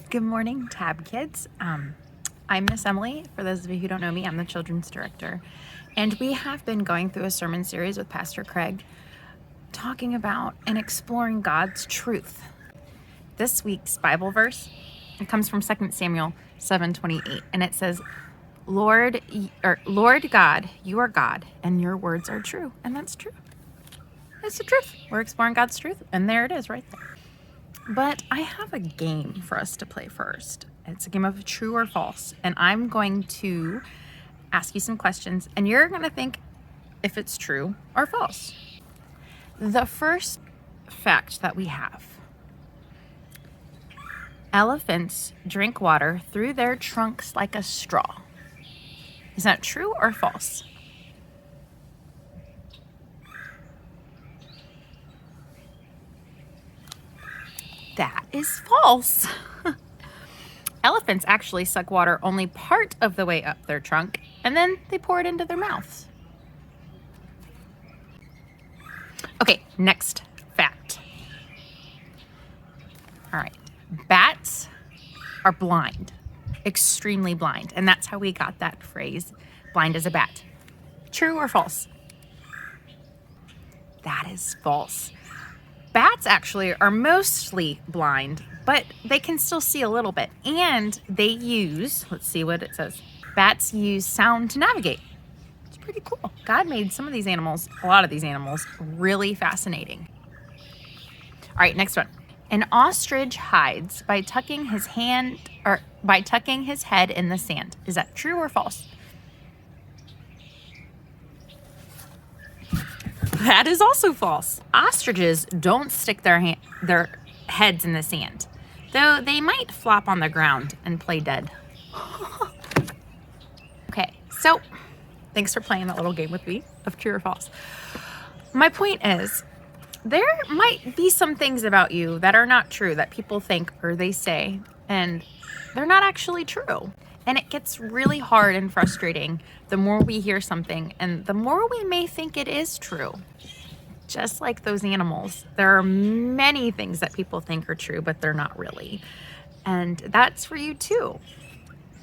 Good morning, Tab Kids. I'm Miss Emily. For those of you who don't know me, I'm the children's director. And we have been going through a sermon series with Pastor Craig talking about and exploring God's truth. This week's Bible verse, it comes from 2 Samuel 7:28, and it says, Lord God, you are God, and your words are true. And that's true. It's the truth. We're exploring God's truth, and there it is right there. But I have a game for us to play first. It's a game of true or false. And I'm going to ask you some questions, and you're going to think if it's true or false. The first fact that we have: elephants drink water through their trunks like a straw. Is that true or false? That is false. Elephants actually suck water only part of the way up their trunk, and then they pour it into their mouths. Okay, next fact. All right, bats are blind, extremely blind, and that's how we got that phrase, blind as a bat. True or false? That is false. Bats actually are mostly blind, but they can still see a little bit. And they use, let's see what it says. Bats use sound to navigate. It's pretty cool. God made some of these animals, a lot of these animals, really fascinating. All right, next one. An ostrich hides by tucking his head in the sand. Is that true or false? That is also false. Ostriches don't stick their heads in the sand, though they might flop on the ground and play dead. Okay, so thanks for playing that little game with me of true or false. My point is, there might be some things about you that are not true that people think or they say, and they're not actually true. And it gets really hard and frustrating the more we hear something and the more we may think it is true. Just like those animals, there are many things that people think are true, but they're not really. And that's for you too.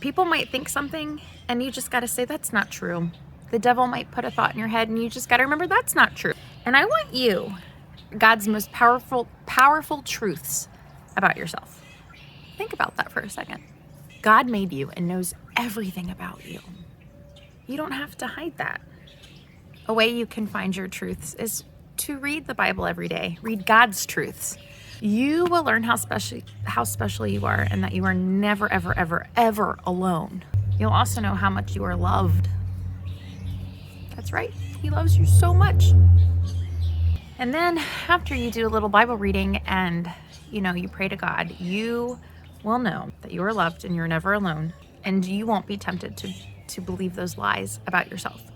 People might think something and you just got to say that's not true. The devil might put a thought in your head and you just got to remember that's not true. And I want you, God's most powerful truths about yourself. Think about that for a second. God made you and knows everything about you. You don't have to hide that. A way you can find your truths is to read the Bible every day. Read God's truths. You will learn how special you are, and that you are never, ever, ever, ever alone. You'll also know how much you are loved. That's right. He loves you so much. And then after you do a little Bible reading and you pray to God, you will know that you are loved and you're never alone, and you won't be tempted to believe those lies about yourself.